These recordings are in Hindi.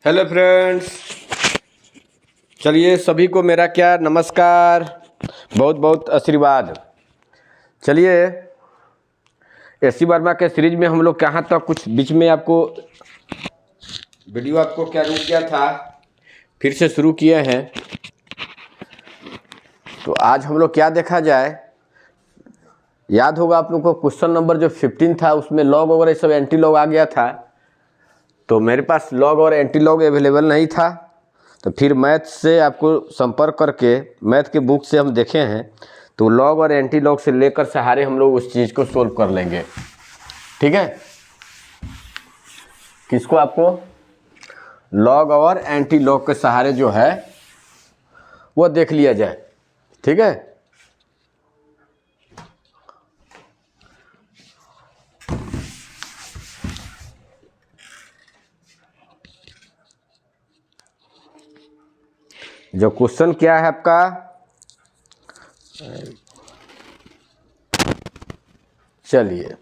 हेलो फ्रेंड्स, चलिए सभी को मेरा क्या नमस्कार, बहुत बहुत आशीर्वाद। चलिए एसी वर्मा के सीरीज में हम लोग कहाँ तक कुछ बीच में आपको वीडियो आपको क्या रुक गया था, फिर से शुरू किए हैं। तो आज हम लोग क्या देखा जाए, याद होगा आप लोग को क्वेश्चन नंबर जो 15 था उसमें लॉग और ये सब एंटी लॉग आ गया था। तो मेरे पास लॉग और एंटी लॉग अवेलेबल नहीं था, तो फिर मैथ से आपको संपर्क करके मैथ के बुक से हम देखे हैं। तो लॉग और एंटी लॉग से लेकर सहारे हम लोग उस चीज़ को सोल्व कर लेंगे। ठीक है, किसको आपको लॉग और एंटी लॉग के सहारे जो है वो देख लिया जाए। ठीक है, जो क्वेश्चन क्या है आपका, चलिए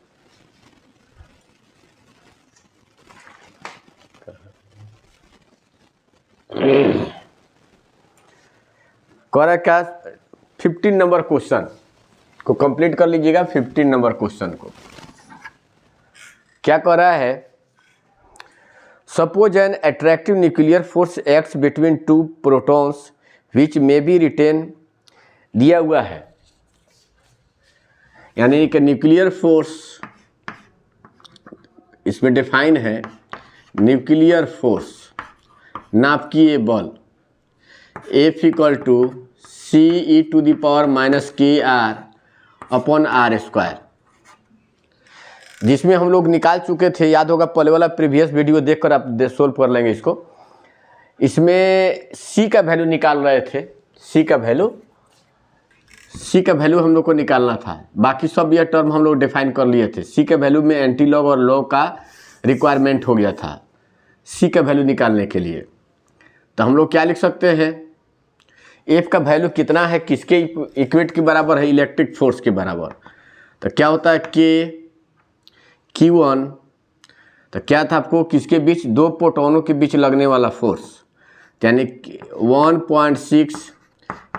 कर क्या 15 नंबर क्वेश्चन को कंप्लीट कर लीजिएगा। 15 नंबर क्वेश्चन को क्या कर रहा है, suppose an attractive nuclear force acts between two protons which may be written, दिया हुआ है। यानी कि न्यूक्लियर फोर्स इसमें डिफाइन है, न्यूक्लियर फोर्स नाभिकीय बल F equal to CE⁻⁻KR upon R², जिसमें हम लोग निकाल चुके थे। याद होगा पहले वाला प्रीवियस वीडियो देखकर आप सोल्व कर लेंगे इसको। इसमें C का वैल्यू निकाल रहे थे, C का वैल्यू हम लोग को निकालना था। बाकी सब यह टर्म हम लोग डिफाइन कर लिए थे। C के वैल्यू में एंटी लॉग और लॉग का रिक्वायरमेंट हो गया था C का वैल्यू निकालने के लिए। तो हम लोग क्या लिख सकते हैं, F का वैल्यू कितना है, किसके इक्वेट के बराबर है, इलेक्ट्रिक फोर्स के बराबर। तो क्या होता है Q1, तो क्या था आपको, किसके बीच, दो प्रोटॉनों के बीच लगने वाला फोर्स, यानी 1.6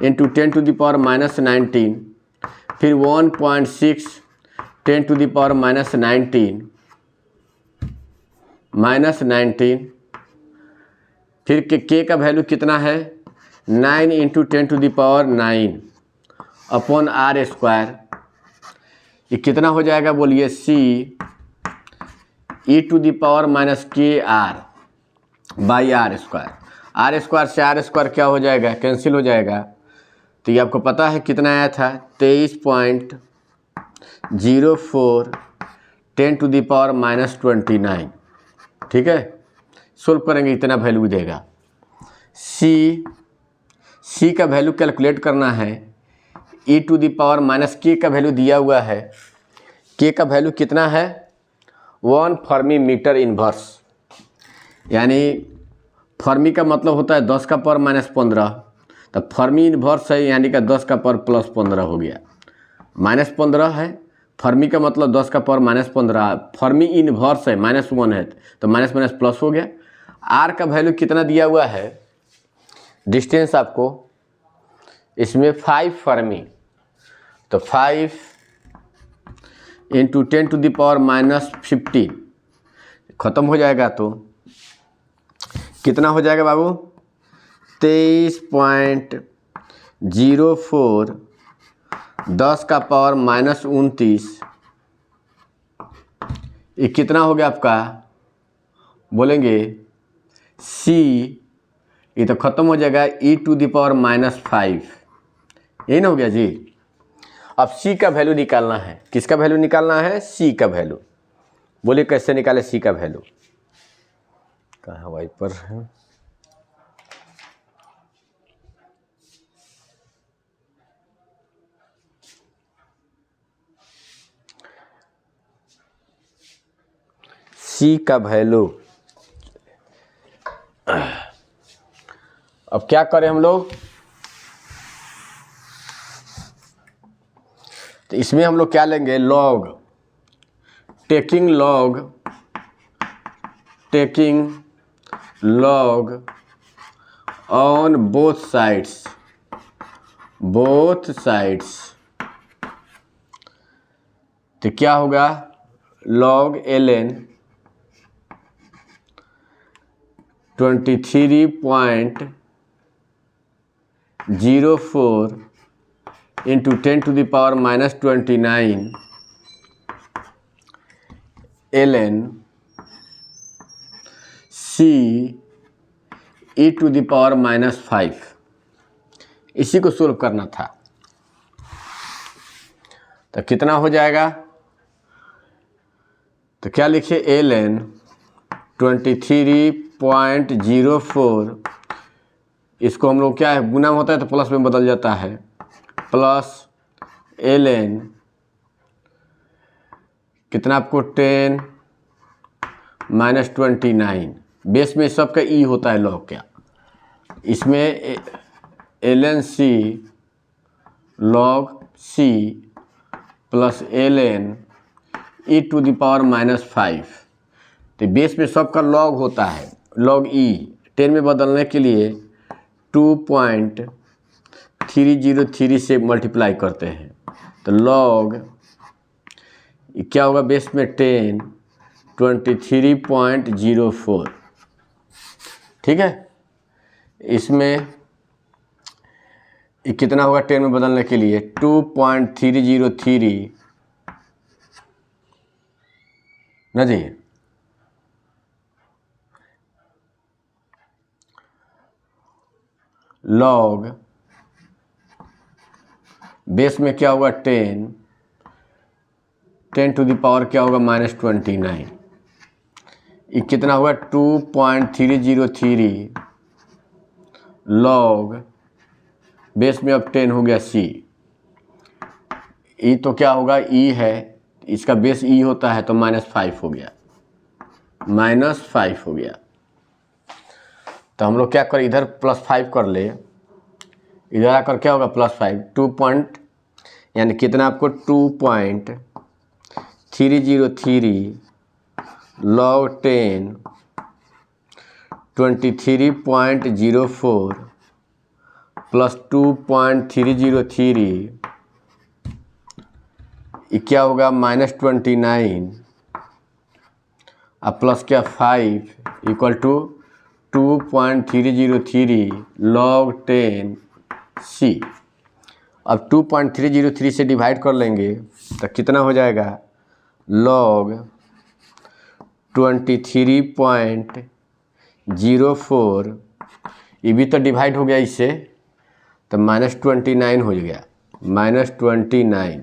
इंटू 10⁻⁻19, फिर 1.6 10⁻⁻19 फिर K का वैल्यू कितना है, 9 इंटू 10⁹ अपॉन R²। ये कितना हो जाएगा बोलिए, CE⁻⁻KR बाई R²। R² से R² क्या हो जाएगा, कैंसिल हो जाएगा। तो ये आपको पता है कितना आया था, 23.04 10⁻⁻29। ठीक है, सोल्व करेंगे इतना वैल्यू देगा। C का वैल्यू कैलकुलेट करना है, E⁻⁻K का वैल्यू दिया हुआ है। K का वैल्यू कितना है, 1 फर्मी मीटर इन्वर्स, यानी फर्मी का मतलब होता है 10 का पावर -15, तो फर्मी इन्वर्स है यानी कि 10 का पावर +15 हो गया। -15 है, फर्मी का मतलब 10 का पावर -15, फर्मी इन्वर्स है -1 है, तो माइनस माइनस प्लस हो गया। R का वैल्यू कितना दिया हुआ है, डिस्टेंस आपको इसमें 5 फर्मी, तो 5 इंटू 10⁻⁻15 ख़त्म हो जाएगा। तो कितना हो जाएगा बाबू, 23.04 10 का पावर -29, ये कितना हो गया आपका, बोलेंगे C, ये तो ख़त्म हो जाएगा E⁻⁻5, यही ना हो गया जी। अब C का वैल्यू निकालना है, किसका वैल्यू निकालना है, C का वैल्यू। बोलिए कैसे निकाले C का वैल्यू, कहाँ वाइपर है, C का वैल्यू। अब क्या करें हम लोग, तो इसमें हम लोग क्या लेंगे, log, taking log on both sides तो क्या होगा log ln 23.04 into 10 to the power minus 29 ln c e to the power minus 5 इसी को सोल्व करना था। तो कितना हो जाएगा, तो क्या लिखे ln 23.04, इसको हम लोग क्या है गुना होता है तो प्लस में बदल जाता है, प्लस ln कितना आपको 10 माइनस 29, बेस में सबका ई होता है लॉग क्या, इसमें ln c log c plus ln e to the power minus 5, तो बेस में सबका लॉग होता है, लॉग ई 10 में बदलने के लिए 2.303 से मल्टीप्लाई करते हैं, तो लॉग क्या होगा बेस में 10 23.04, ठीक है। इसमें कितना होगा 10 में बदलने के लिए 2.303 ना जी, लॉग बेस में क्या होगा 10 टू द पावर क्या होगा माइनस 29, ये कितना होगा 2.303 लॉग बेस में अब 10 हो गया c, ई तो क्या होगा ई है, इसका बेस ई होता है तो -5 हो गया, -5 हो गया। तो हम लोग क्या करें इधर +5 कर ले, इधर आकर क्या होगा +5 यानी कितना आपको 2.303 log 10 23.04 प्लस 2.303 क्या होगा -29 अब प्लस क्या 5 इक्वल टू 2.303 log 10 c। अब 2.303 से डिवाइड कर लेंगे तो कितना हो जाएगा log 23.04, ये भी तो डिवाइड हो गया इससे तो -29 हो गया, -29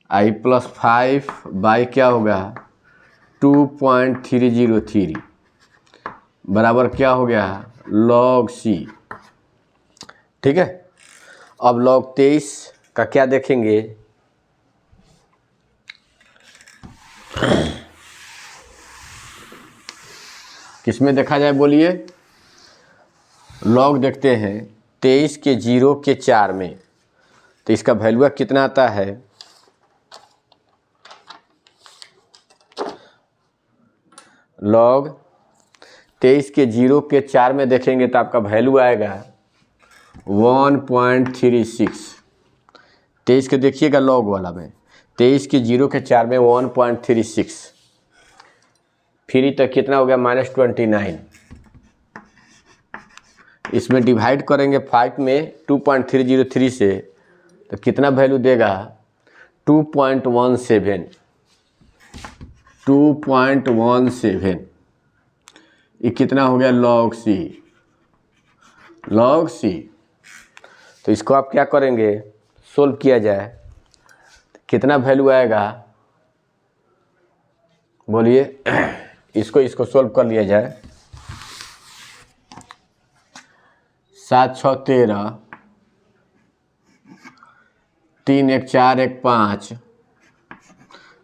आई प्लस 5 बाई क्या होगा 2.303 बराबर क्या हो गया log c, ठीक है। अब log 23 का क्या देखेंगे, किसमें देखा जाए बोलिए, log देखते हैं 23 के 0 के 4 में, तो इसका वैल्यू कितना आता है log 23 के 0 के 4 में देखेंगे तो आपका वैल्यू आएगा 1.36। 23 के देखिएगा log वाला में 23 के 0 के 4 में 1.36, फिर तो कितना हो गया -29, इसमें डिवाइड करेंगे 5 में 2.303 से तो कितना वैल्यू देगा 2.17, ये कितना हो गया log c। तो इसको आप क्या करेंगे सोल्व किया जाए तो कितना वैल्यू आएगा बोलिए, इसको सोल्व कर लिया जाए 7 6 13 3 1 4 1 5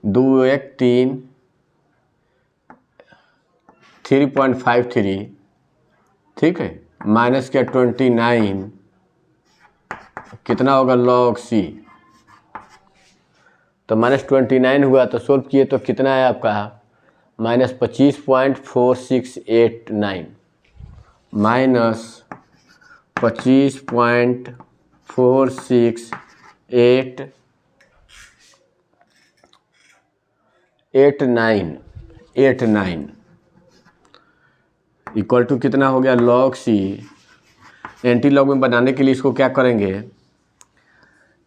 2 1 3 3.53, ठीक है, माइनस क्या 29 कितना होगा log c, तो -29 हुआ तो सोल्व किए तो कितना है आपका माइनस 25.4689 माइनस 25.4689 इक्वल टू कितना हो गया log c। एंटी लॉग में बनाने के लिए इसको क्या करेंगे,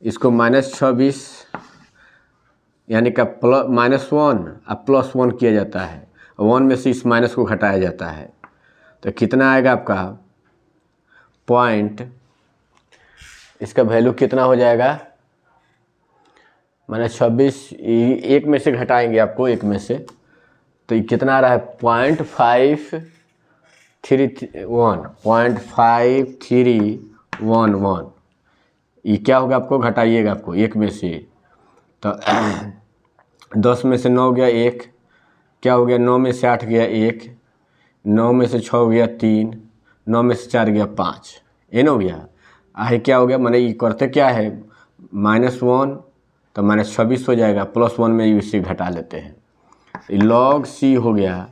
इसको -26 यानी कि -1 अब +1 किया जाता है, 1 में से इस माइनस को घटाया जाता है, तो कितना आएगा आपका पॉइंट, इसका वैल्यू कितना हो जाएगा -26 एक में से घटाएंगे आपको, एक में से, तो ये कितना आ रहा है 0.5311 ये क्या होगा, आपको घटाइएगा आपको एक में से, तो 10 में से 9 गया 1, क्या हो गया 9 में से 8 गया 1, 9 में से 6 गया 3, 9 में से 4 गया 5, ये ना हो गया। आगे क्या हो गया, मैंने ये करते क्या है -1 तो -26 हो जाएगा, +1 में इसे घटा लेते हैं, log c हो गया।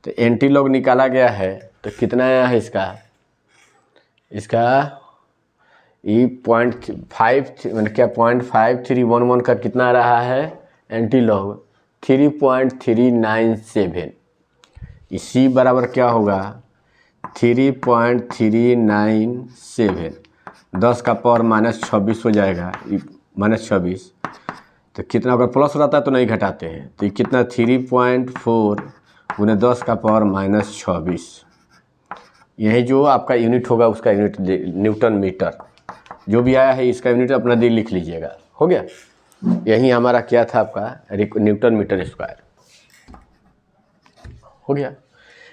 तो एंटी लॉग निकाला गया है तो कितना आया है इसका ये 0.5 मतलब क्या 0.5311 का कितना रहा है एंटी लॉग 3.397। इसी बराबर क्या होगा 3.397, 10 का पावर -26 हो जाएगा, -26 तो कितना, अगर प्लस रहता है तो नहीं घटाते हैं, तो ये कितना 3.4 गुने 10 का पावर -26, यही जो आपका यूनिट होगा उसका यूनिट न्यूटन मीटर जो भी आया है इसका यूनिट अपना दिल लिख लीजिएगा। हो गया, यही हमारा क्या था आपका न्यूटन मीटर स्क्वायर। हो गया,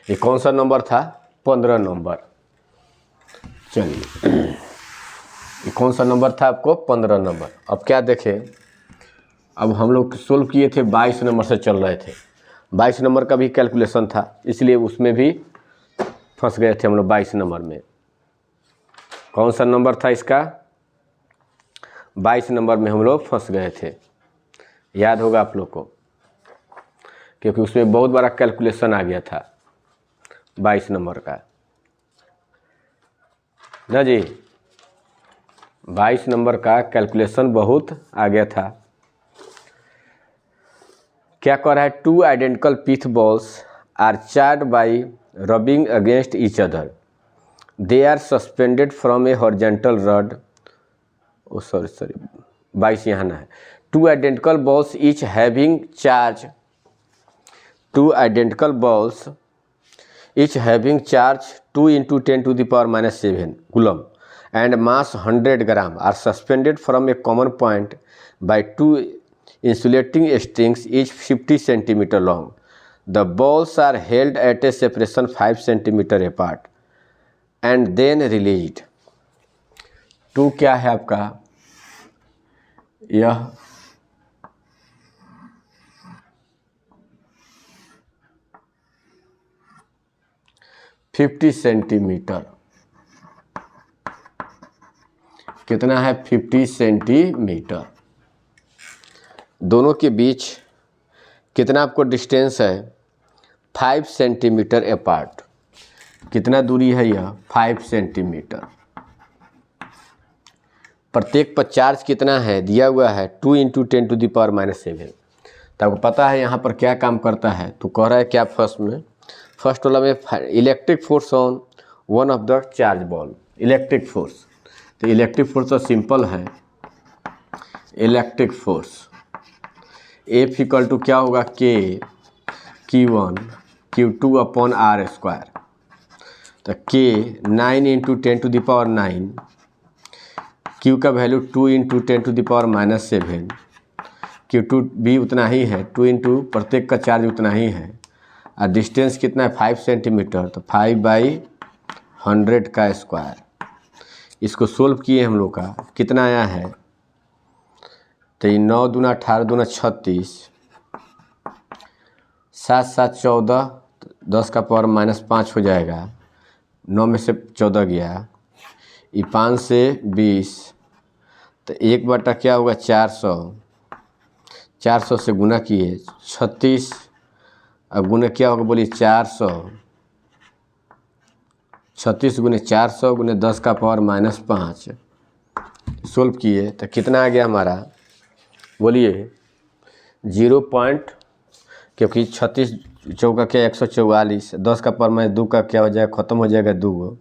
ये कौन सा नंबर था 15 नंबर। चलिए ये कौन सा नंबर था आपको 15 नंबर। अब क्या देखें, अब हम लोग सोल्व किए थे 22 नंबर से चल रहे थे, 22 नंबर का भी कैलकुलेशन था इसलिए उसमें भी फंस गए थे हम लोग। 22 नंबर में कौन सा नंबर था इसका 22 नंबर में हम लोग फंस गए थे, याद होगा आप लोग को, क्योंकि उसमें बहुत बड़ा कैलकुलेशन आ गया था 22 नंबर का ना जी। 22 नंबर का कैलकुलेशन बहुत आ गया था। क्या कर रहा है, 2 identical pith balls are charged by rubbing against each other, they are suspended from a horizontal rod. Oh sorry 22 यहाँ ना है। 2 identical balls each having charge, 2 identical balls each having charge 2 × 10⁻⁷ coulomb and mass 100 gram are suspended from a common point by 2 insulating strings each 50 cm long. The balls are held at a separation 5 cm apart and then released. 2 क्या है आपका, यह $50 सेंटीमीटर, कितना है 50 सेंटीमीटर। दोनों के बीच कितना आपको डिस्टेंस है 5 सेंटीमीटर अपार्ट, कितना दूरी है यह 5 सेंटीमीटर। प्रत्येक पर चार्ज कितना है दिया हुआ है 2 × 10⁻⁷। तो आपको पता है यहाँ पर क्या काम करता है, तो कह रहा है क्या फर्स्ट वाला में electric force on one of the charge ball, electric force. तो इलेक्ट्रिक फोर्स तो सिंपल है, इलेक्ट्रिक फोर्स F = क्या होगा K Q1 Q2 upon R²। तो K 9 × 10⁹, Q का वैल्यू 2 × 10⁻⁷, Q2 भी उतना ही है, 2 × प्रत्येक का चार्ज उतना ही है, और डिस्टेंस कितना है 5 सेंटीमीटर, तो 5/100 का स्क्वायर। इसको सोल्व किए हम लोग का कितना आया है, तो 9 दूना 18 दूना 36, 7 7 14, 10 का पावर -5 हो जाएगा, 9 में से 14 गया, ये 5 से 20, तो 1 बटा क्या होगा 400, 400 से गुना किए 36 अब गुने क्या होगा बोलिए 400, 36 गुने 400 गुने 10 का पावर -5 सोल्व किए तो कितना आ गया हमारा बोलिए 0 पॉइंट, क्योंकि 36 चौका क्या 144, 10 का पावर -2 का क्या हो जाएगा, ख़त्म हो जाएगा 2,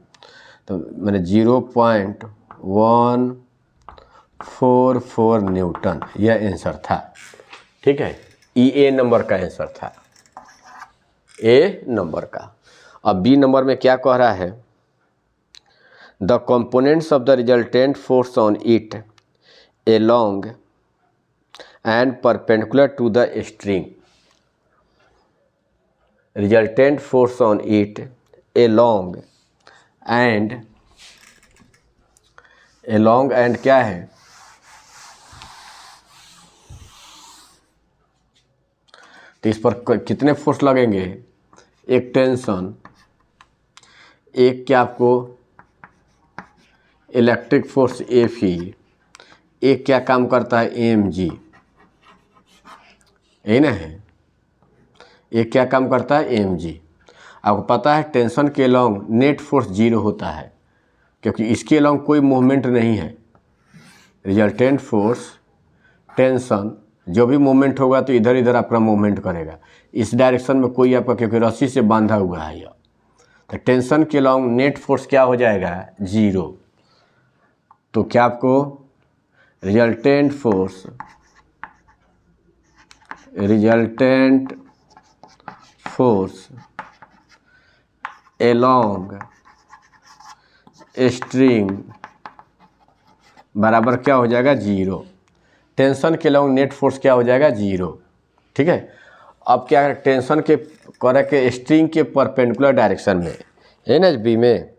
तो मैंने 0.144 न्यूटन यह आंसर था। ठीक है, ए नंबर का आंसर था, ए नंबर का। अब बी नंबर में क्या कह रहा है, the components of the resultant force on it along and perpendicular to the string, resultant force on it along and क्या है, तो इस पर कितने फोर्स लगेंगे, एक टेंशन, एक क्या आपको इलेक्ट्रिक फोर्स Fe, एक क्या काम करता है mg, यही ना है, एक क्या काम करता है mg। आपको पता है टेंशन के अलॉन्ग नेट फोर्स 0 होता है, क्योंकि इसके अलॉन्ग कोई मूवमेंट नहीं है। रिजल्टेंट फोर्स टेंशन जो भी मूवमेंट होगा तो इधर इधर अपना मूवमेंट करेगा, इस डायरेक्शन में कोई आपका, क्योंकि रस्सी से बांधा हुआ है यह, तो टेंशन के अलॉन्ग नेट फोर्स क्या हो जाएगा 0। तो क्या आपको रिजल्टेंट फोर्स along स्ट्रिंग बराबर क्या हो जाएगा 0। टेंशन के अलॉन्ग नेट फोर्स क्या हो जाएगा 0। ठीक है, अब क्या है, टेंशन के करे के स्ट्रिंग के परपेंडिकुलर डायरेक्शन में है ना, बी में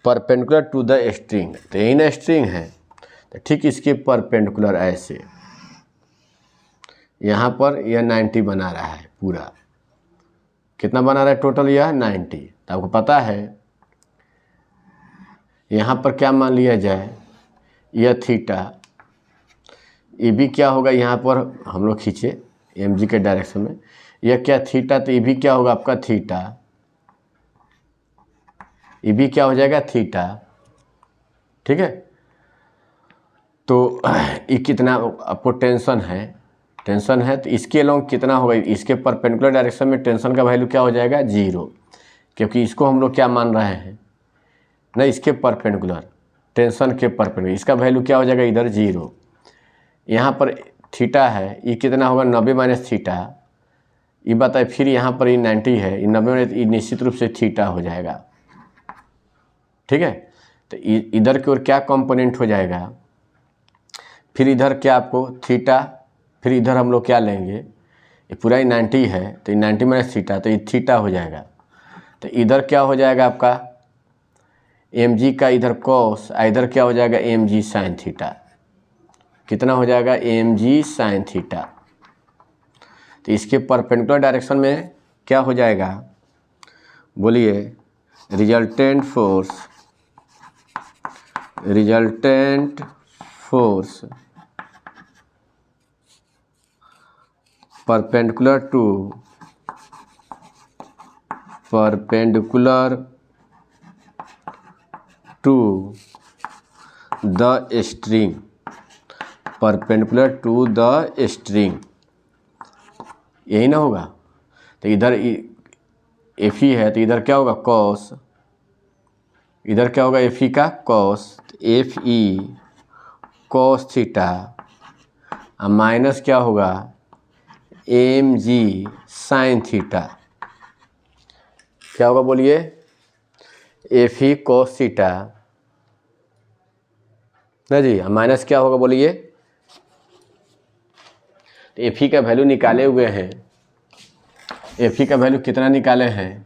परपेंडिकुलर टू द स्ट्रिंग, तो यही ना स्ट्रिंग है, तो ठीक इसके परपेंडिकुलर ऐसे यहाँ पर यह 90 बना रहा है पूरा, कितना बना रहा है टोटल यह 90। तो आपको पता है यहाँ पर क्या मान लिया जाए, यह थीटा, ये भी क्या होगा, यहाँ पर हम लोग खींचे mg के डायरेक्शन में, यह क्या थीटा, तो ये भी क्या होगा आपका थीटा, ये भी क्या हो जाएगा थीटा। ठीक है, तो ये कितना आपको टेंशन है तो इसके अलॉन्ग कितना होगा, इसके परपेंडिकुलर डायरेक्शन में टेंशन का वैल्यू क्या हो जाएगा 0, क्योंकि इसको हम लोग क्या मान रहे हैं ना, इसके परपेंडिकुलर, टेंशन के परपेंडिकुलर, इसका वैल्यू क्या हो जाएगा इधर 0। यहाँ पर थीटा है, ये कितना होगा 90 माइनस थीटा, ये बताए, फिर यहाँ पर ये 90 है, ये 90 माइनस, ये निश्चित रूप से थीटा हो जाएगा। ठीक है, तो इधर की ओर क्या कंपोनेंट हो जाएगा, फिर इधर क्या आपको थीटा, फिर इधर हम लोग क्या लेंगे, ये पूरा ही 90 है, तो ये 90 माइनस थीटा, तो ये थीटा हो जाएगा। तो इधर क्या हो जाएगा आपका mg का इधर कॉस, इधर क्या हो जाएगा mg साइन थीटा, कितना हो जाएगा mg साइन थीटा। तो इसके परपेंडिकुलर डायरेक्शन में क्या हो जाएगा बोलिए, resultant force perpendicular to the string, perpendicular to the string, यही ना होगा। तो इधर Fe है, तो इधर क्या होगा कॉस, इधर क्या होगा Fe का cos, Fe cos theta, minus क्या होगा mg साइन थीटा, क्या होगा बोलिए Fe कॉस थीटा ना जी, माइनस क्या होगा बोलिए, तो Fe का वैल्यू निकाले हुए हैं, Fe का वैल्यू कितना निकाले हैं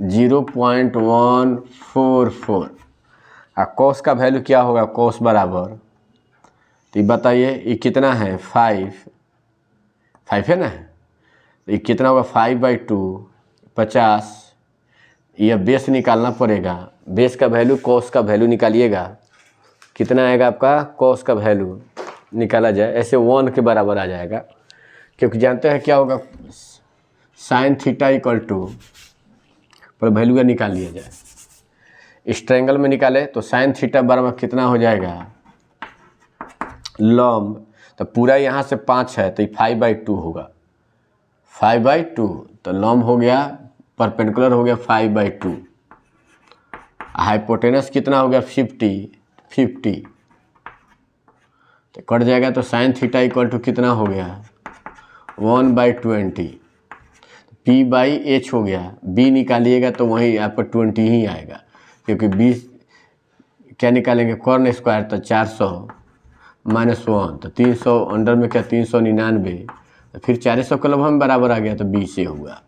0.144, और कॉस का वैल्यू क्या होगा, कॉस बराबर, तो ये बताइए ये कितना है 5 है ना, तो ये कितना होगा 5/2 50, यह बेस निकालना पड़ेगा, बेस का वैल्यू कॉस का वैल्यू निकालिएगा, कितना आएगा आपका कॉस का वैल्यू निकाला जाए ऐसे 1 के बराबर आ जाएगा, क्योंकि जानते हैं क्या होगा साइन थीटा इक्वल टू, पर वैल्यू का निकाल लिया जाए। इस ट्रायंगल में निकाले तो साइन थीटा बराबर कितना हो जाएगा, लंब, तो पूरा यहाँ से 5 है तो 5/2 होगा, 5/2, तो लंब हो गया, परपेंडिकुलर हो गया 5/2, हाइपोटेनस कितना हो गया 50, तो कट जाएगा, तो साइन थीटा इक्वल टू कितना हो गया 1/20, P/H हो गया, B निकालिएगा तो वही आपका 20 ही आएगा, क्योंकि B क्या निकालेंगे कॉर्न स्क्वायर, तो 400 -1, तो 300 अंडर में क्या 399, तो फिर 400 का लगभग बराबर आ गया, तो 20 से हुआ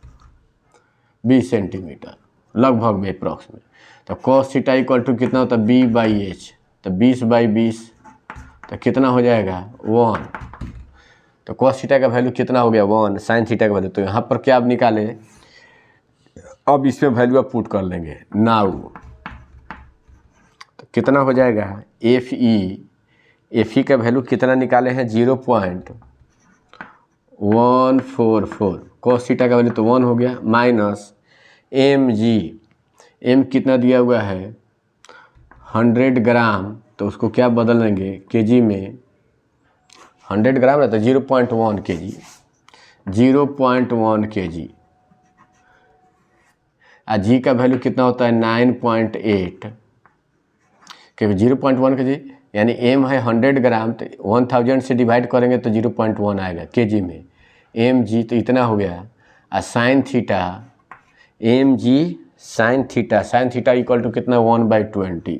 20 सेंटीमीटर लगभग में अप्रॉक्स में। तो cos थीटा इक्वल टू कितना होता है B/H, तो 20/20, तो कितना हो जाएगा 1, तो cos थीटा का वैल्यू कितना हो गया 1, साइन थीटा का वैल्यू, तो यहाँ पर क्या आप निकाले, अब इसमें वैल्यू आप पुट कर लेंगे नाउ, तो कितना हो जाएगा Fe का वैल्यू कितना निकाले हैं 0.144, cos थीटा का वैल्यू तो 1 हो गया, माइनस m कितना दिया हुआ है 100 ग्राम, तो उसको क्या बदल लेंगे केजी में, 100 ग्राम है तो 0.1 kg, 0.1 kg, और जी का वैल्यू कितना होता है 9.8, क्योंकि 0.1 kg यानी m है 100 ग्राम, तो 1000 से डिवाइड करेंगे तो 0.1 आएगा केजी में, mg तो इतना हो गया, और sine theta mg sine theta equal to कितना 1/20,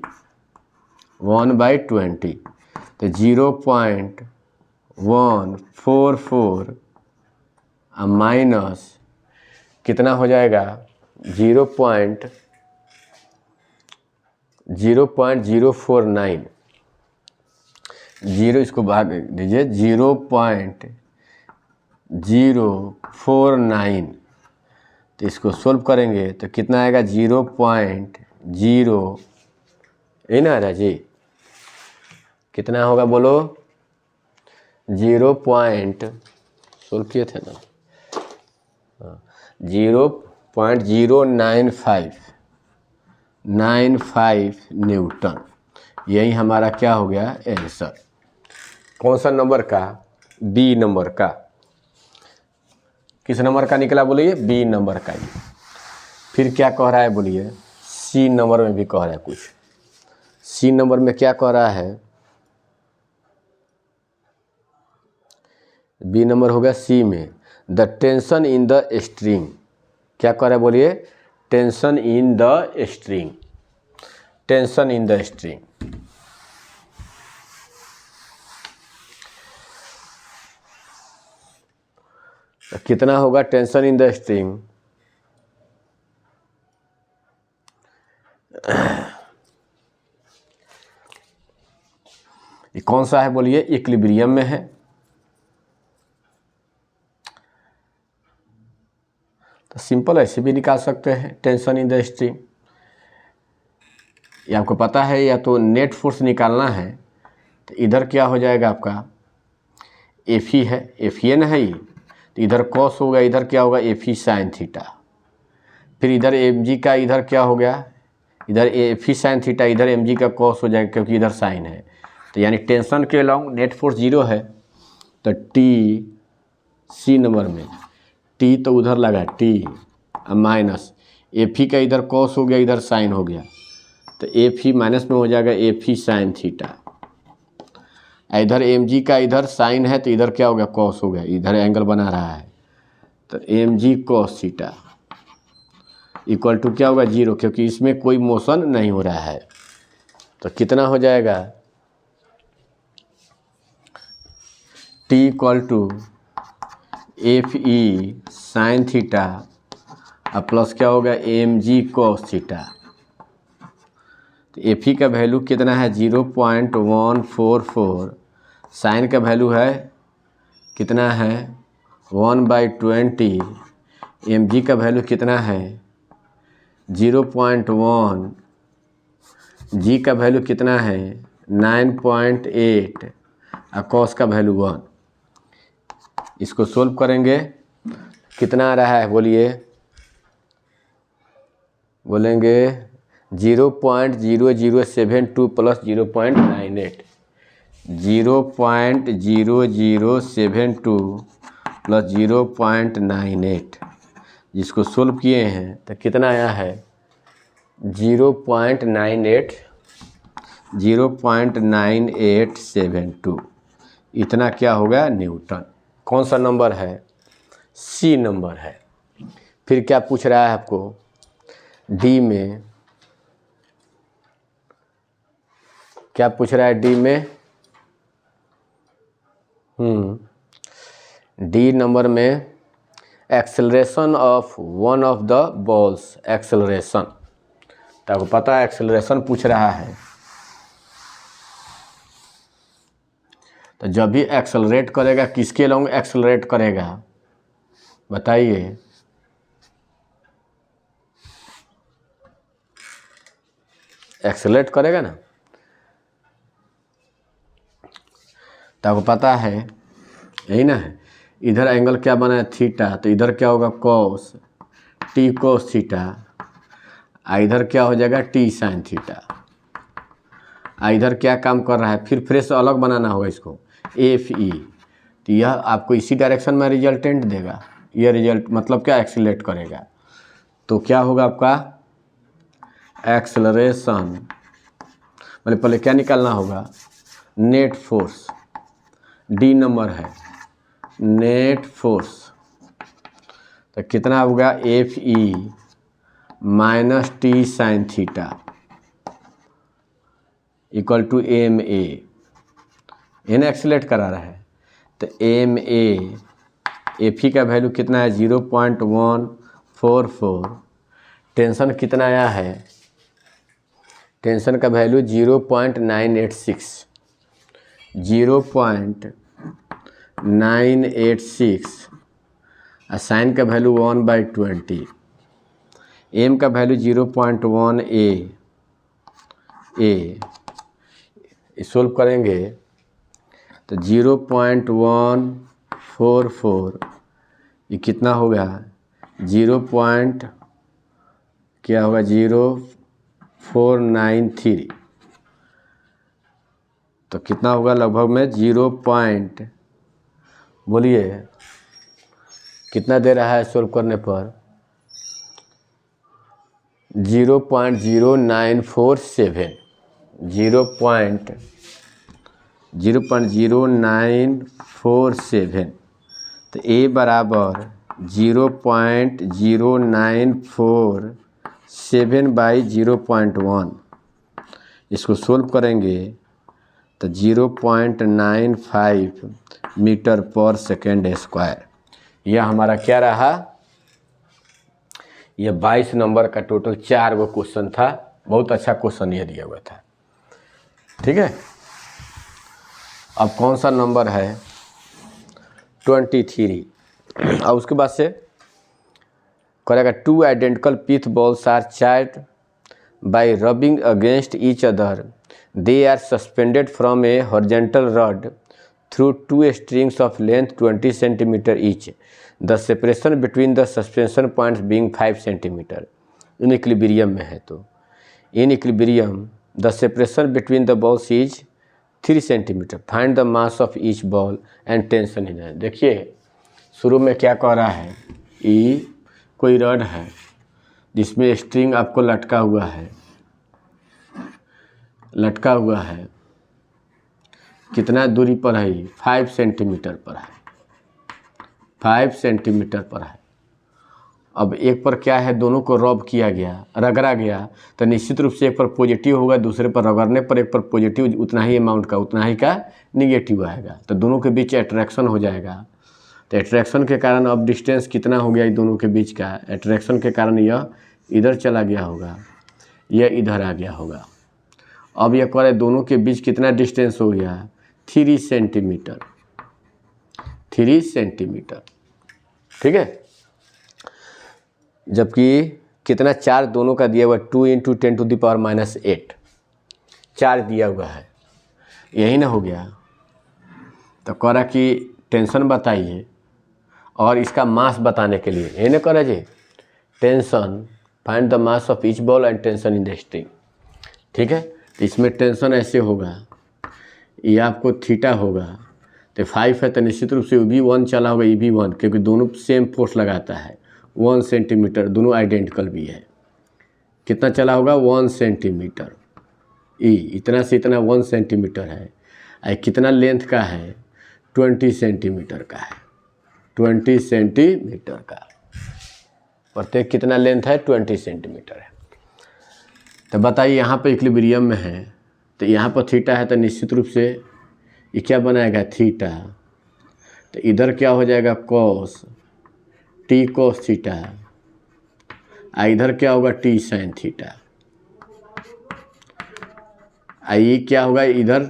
तो 0.144 माइनस कितना हो जाएगा 0.049, 0 इसको भाग दीजिए 0.049, तो इसको सोल्व करेंगे तो कितना आएगा 0.0, ये ना राजी कितना होगा बोलो, सोल्व किए थे ना, 0.095 न्यूटन, यही हमारा क्या हो गया आंसर। कौन सा नंबर का, बी नंबर का, किस नंबर का निकला बोलिए, बी नंबर का। फिर क्या कह रहा है बोलिए, सी नंबर में भी कह रहा है कुछ, सी नंबर में क्या कह रहा है, बी नंबर हो गया सी में, the tension in the string, क्या कह रहा है बोलिए, tension in the string, tension in the string, तो कितना होगा टेंशन इन द स्ट्रिंग, ये कौन सा है बोलिए, इक्विलिब्रियम में है, तो सिंपल ऐसे भी निकाल सकते हैं टेंशन इन द स्ट्रिंग। ये आपको पता है, या तो नेट फोर्स निकालना है तो इधर क्या हो जाएगा आपका एफ ई है, एफ एन है, तो इधर कॉस होगा, इधर क्या होगा एफ ई साइन थीटा, फिर इधर एम जी का इधर क्या हो गया, इधर एफ ई साइन थीटा, इधर एम जी का कॉस हो जाएगा क्योंकि इधर साइन है, तो यानी टेंशन के अलॉन्ग नेट फोर्स 0 है, तो टी सी नंबर में टी तो उधर लगा टी माइनस एफ ई का इधर कॉस हो गया, इधर साइन हो गया, तो एफ ई माइनस में हो जाएगा एफ ई साइन थीटा, इधर एम जी का इधर साइन है तो इधर क्या हो गया कॉस हो गया, इधर एंगल बना रहा है, तो M G cos theta equal to क्या होगा 0, क्योंकि इसमें कोई मोशन नहीं हो रहा है, तो कितना हो जाएगा T equal to F E sine theta plus क्या होगा एम जी कॉस थीटा, तो एफ ई का वैल्यू कितना है 0.144, साइन का वैल्यू है कितना है 1/20, एम जी का वैल्यू कितना है 0.1, जी का वैल्यू कितना है 9.8 और कॉस का वैल्यू 1, इसको सोल्व करेंगे कितना आ रहा है बोलिए, बोलेंगे 0.0072 प्लस 0.98, 0.0072 प्लस 0.98, जिसको सोल्व किए हैं तो कितना आया है 0.9872, इतना क्या होगा न्यूटन। कौन सा नंबर है, सी नंबर है। फिर क्या पूछ रहा है आपको डी में, क्या पूछ रहा है डी में, डी नंबर में acceleration of one of the balls, acceleration, तो आपको पता है एक्सेलरेशन पूछ रहा है, तो जब भी एक्सेलरेट करेगा किसके लॉन्ग एक्सेलरेट करेगा बताइए, एक्सेलरेट करेगा ना, तो आपको पता है यही ना है, इधर एंगल क्या बना है थीटा, तो इधर क्या होगा कॉस टी कॉस थीटा, इधर क्या हो जाएगा टी साइन थीटा, इधर क्या काम कर रहा है, फिर फ्रेश अलग बनाना होगा इसको एफ ई, तो यह आपको इसी डायरेक्शन में रिजल्टेंट देगा, यह रिजल्ट मतलब क्या एक्सेलरेट करेगा, तो क्या होगा आपका एक्सेलरेशन, मतलब पहले क्या निकालना होगा नेट फोर्स, डी नंबर है नेट फोर्स, तो कितना होगा F E minus T sine theta equal to M A, इन्हें एक्सेलरेट करा रहा है, तो एम ए एफ ई का वैल्यू कितना है 0.144, टेंशन कितना आया है, टेंशन का वैल्यू 0.986, 0.986, और साइन का वैल्यू 1/20, एम का वैल्यू 0.1 ए सोल्व करेंगे तो 0.144 ये कितना होगा 0.0493, तो कितना होगा लगभग में 0. बोलिए कितना दे रहा है सोल्व करने पर 0.0947, 0.0947, तो ए बराबर 0.0947/0.1, इसको सोल्व करेंगे तो 0.95 मीटर पर सेकेंड स्क्वायर, यह हमारा क्या रहा, यह 22 नंबर का टोटल 4 गो क्वेश्चन था, बहुत अच्छा क्वेश्चन यह दिया हुआ था। ठीक है, अब कौन सा नंबर है 23, और उसके बाद से करेगा 2 identical pith balls are charged by rubbing against each other, they are suspended from a horizontal rod through 2 strings of length 20 centimetre each, the separation between the suspension points being 5 centimetre, in equilibrium में है, तो in equilibrium the separation between the balls is 3 centimetre, find the mass of each ball and tension in है। देखिए शुरू में क्या कह रहा है, ई कोई रॉड है जिसमें स्ट्रिंग आपको लटका हुआ है, कितना दूरी पर है 5 सेंटीमीटर पर है, 5 सेंटीमीटर पर है। अब एक पर क्या है, दोनों को रब किया गया, रगड़ा गया, तो निश्चित रूप से एक पर पॉजिटिव होगा, दूसरे पर रगड़ने पर एक पर पॉजिटिव उतना ही अमाउंट का उतना ही का निगेटिव आएगा, तो दोनों के बीच अट्रैक्शन हो जाएगा। तो अट्रैक्शन के कारण अब डिस्टेंस कितना हो गया इन दोनों के बीच का, अट्रैक्शन के कारण यह इधर चला गया होगा, यह इधर आ गया होगा। अब यह करे दोनों के बीच कितना डिस्टेंस हो गया 3 सेंटीमीटर, 3 सेंटीमीटर। ठीक है, जबकि कितना चार्ज दोनों का दिया हुआ 2 × 10⁻⁸ चार्ज दिया हुआ है, यही ना हो गया। तो कह रहा कि टेंशन बताइए, और इसका मास बताने के लिए ये न करे जी, tension find the mass of each ball and tension in the string. ठीक है, तो इसमें टेंशन ऐसे होगा, ये आपको थीटा होगा, तो 5 है तो निश्चित रूप से भी 1 चला होगा, ये भी 1, क्योंकि दोनों सेम फोर्स लगाता है 1 सेंटीमीटर, दोनों आइडेंटिकल भी है। कितना चला होगा 1 सेंटीमीटर, इतना से इतना 1 सेंटीमीटर है। कितना लेंथ का है 20 सेंटीमीटर का है, 20 सेंटीमीटर का, प्रत्येक कितना लेंथ है 20 सेंटीमीटर है। तो बताइए यहाँ पे इक्विलिब्रियम में है, तो यहाँ पर थीटा है तो निश्चित रूप से ये क्या बनाएगा थीटा, तो इधर क्या हो जाएगा कॉस, टी कॉस थीटा, इधर क्या होगा टी साइन थीटा। ये क्या होगा, इधर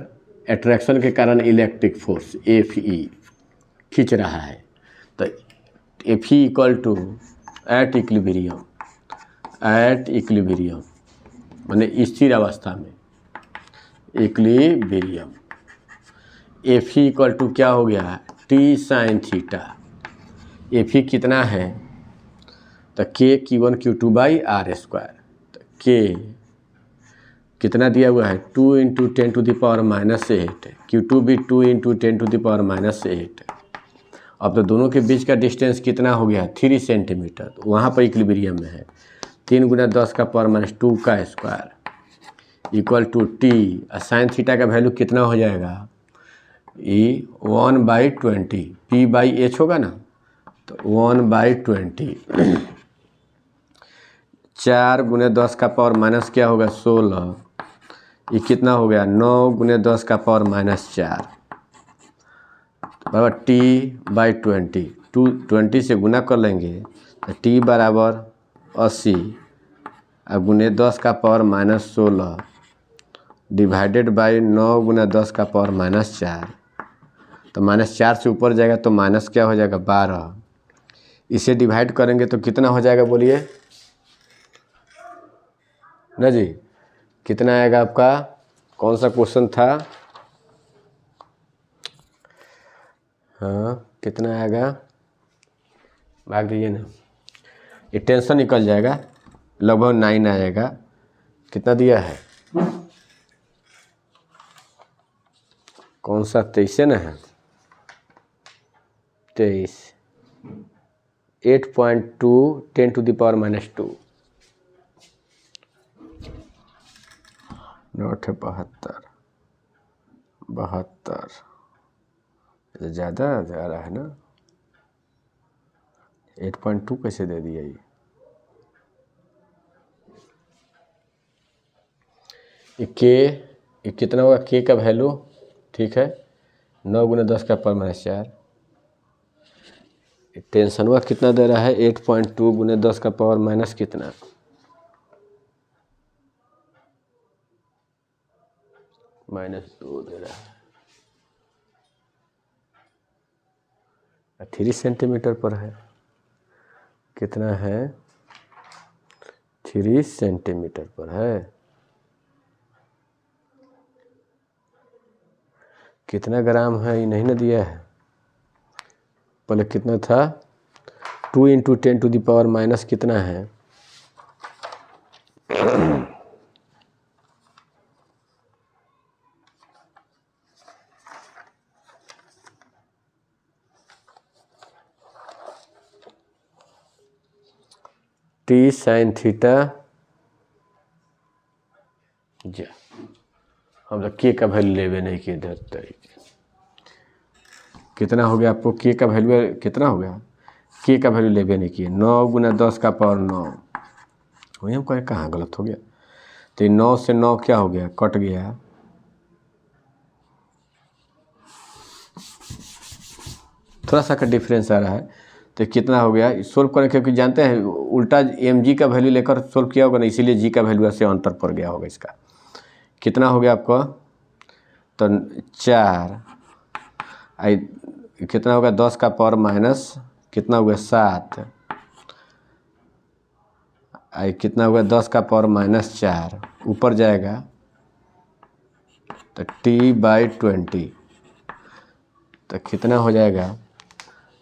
अट्रैक्शन के कारण इलेक्ट्रिक फोर्स एफ ई खींच रहा है, तो F E equal to at equilibrium, at equilibrium माने स्थिर अवस्था में, equilibrium F E equal to क्या हो गया T sine theta. F E कितना है, तो के Q1 Q2 by are square, तो के कितना दिया हुआ है 2 × 10⁻⁸, Q2 भी 2 × 10⁻⁸। अब तो दोनों के बीच का डिस्टेंस कितना हो गया 3 सेंटीमीटर, तो वहाँ पर इक्विलिब्रियम में है 3 × 10⁻² का square equal to T, sine theta का वैल्यू कितना हो जाएगा, ये 1/20, P/H होगा ना, तो 1/20, 4 × 10⁻⁻ क्या होगा 16, ये कितना हो गया 9 × 10⁻⁻4 बराबर T/20, 20 से गुना कर लेंगे तो T बराबर 80 अब गुने 10⁻⁻16 डिवाइडेड बाई 9 × 10⁻⁻4, तो -4 से ऊपर जाएगा तो माइनस क्या हो जाएगा 12, इसे डिवाइड करेंगे तो कितना हो जाएगा बोलिए ना जी, कितना आएगा आपका, कौन सा क्वेश्चन था, हाँ कितना आएगा, भाग दीजिए ना, ये टेंशन निकल जाएगा, लगभग 9 आएगा। कितना दिया है, कौन सा 23 है ना, है 23, 8.2 10⁻⁻², नोट है 72, ज़्यादा जा रहा है ना, 8.2 कैसे दे दिया ये के कितना होगा, के का वैल्यू ठीक है 9 × 10⁻⁻4, टेंशन हुआ कितना दे रहा है 8.2 × 10⁻⁻ कितना, -2 दे रहा है, 3 सेंटीमीटर पर है, कितना है 3 सेंटीमीटर पर है, कितना ग्राम है ये नहीं ना दिया है, पहले कितना था 2 × 10⁻⁻ कितना है, टी साइन थीटा जा, हम लोग के का वैल्यू लेवे नहीं किए इधर तरीके, कितना हो गया आपको के का वैल्यू कितना हो गया, के का वैल्यू लेवे नहीं किए 9 × 10⁻9, वही हम कहे कहाँ गलत हो गया, तो 9 से 9 क्या हो गया कट गया, थोड़ा सा का डिफरेंस आ रहा है, तो कितना हो गया सोल्व करें, क्योंकि जानते हैं उल्टा mg का वैल्यू लेकर सोल्व किया होगा ना, इसीलिए g का वैल्यू से अंतर पड़ गया होगा इसका। कितना हो गया आपको, तो 4 कितना होगा 10⁻⁻, कितना हुआ 7, कितना हुआ 10⁻⁻4 ऊपर जाएगा तो T/20, तो कितना हो जाएगा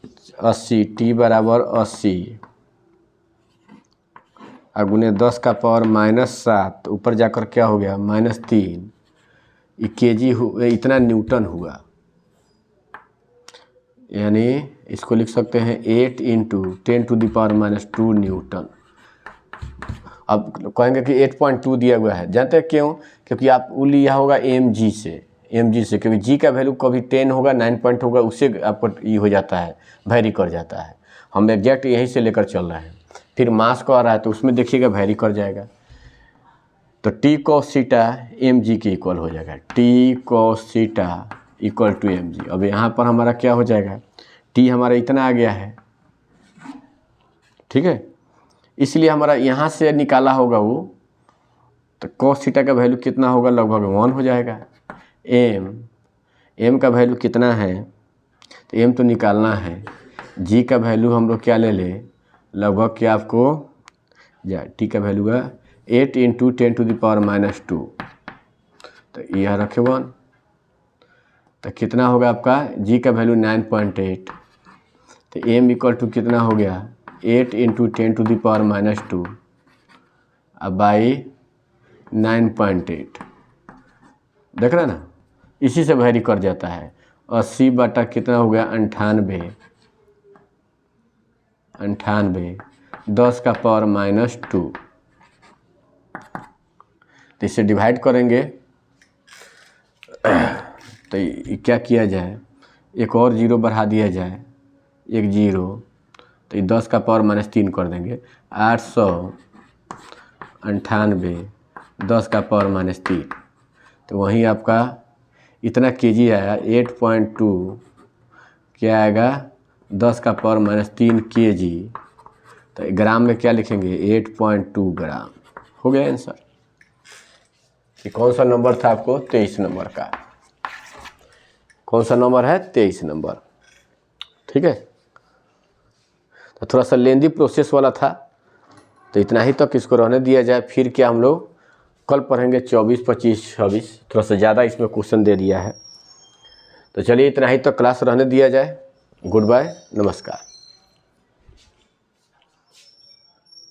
80, टी बराबर 80 गुने 10 का पावर -7, ऊपर जाकर क्या हो गया -3, ये केजी इतना न्यूटन हुआ। यानी इसको लिख सकते हैं 8 × 10⁻² न्यूटन। अब कहेंगे कि 8.2 दिया हुआ है, जानते हैं क्यों? क्योंकि आप वो लिया होगा mg से, क्योंकि g का वैल्यू कभी 10 होगा 9 पॉइंट होगा, उससे आपको ये हो जाता है, वेरी कर जाता है। हम एग्जैक्ट यहीं से लेकर चल रहे हैं। फिर मास को आ रहा है तो उसमें देखिएगा वेरी कर जाएगा। तो t cos थीटा mg के इक्वल हो जाएगा, t cos theta equal to mg। अब यहाँ पर हमारा क्या हो जाएगा, t हमारा इतना आ गया है, ठीक है, इसलिए हमारा यहाँ से निकाला होगा वो, तो cos थीटा का वैल्यू कितना होगा, लगभग 1 हो जाएगा। m का वैल्यू कितना है, तो m तो निकालना है, g का वैल्यू हम लोग क्या ले लें, लगभग क्या आपको t का वैल्यू है 8 × 10⁻², तो यह रखे 1, तो कितना होगा आपका g का वैल्यू 9.8, तो m इक्वल टू कितना हो गया 8 × 10⁻², अब बाई 9.8, देख रहे ना, इसी से वेरी कर जाता है। 80 बटा कितना हो गया 98, 10 का पावर -2, तो इसे डिवाइड करेंगे तो क्या किया जाए, एक और जीरो बढ़ा दिया जाए, एक जीरो, तो 10 का पावर -3 कर देंगे, 898 10 का पावर -3, तो वहीं आपका इतना केजी आया 8.2, क्या आएगा 10 का पावर -3 केजी, तो ग्राम में क्या लिखेंगे 8.2 ग्राम। हो गया आंसर। ये कौन सा नंबर था आपको, 23 नंबर का, कौन सा नंबर है 23 नंबर, ठीक है। तो थोड़ा सा लेंदी प्रोसेस वाला था, तो इतना ही तक इसको रहने दिया जाए। फिर क्या हम लोग कल पढ़ेंगे 24, 25, 26, थोड़ा सा ज़्यादा इसमें क्वेश्चन दे दिया है। तो चलिए इतना ही तक क्लास रहने दिया जाए। गुड बाय, नमस्कार।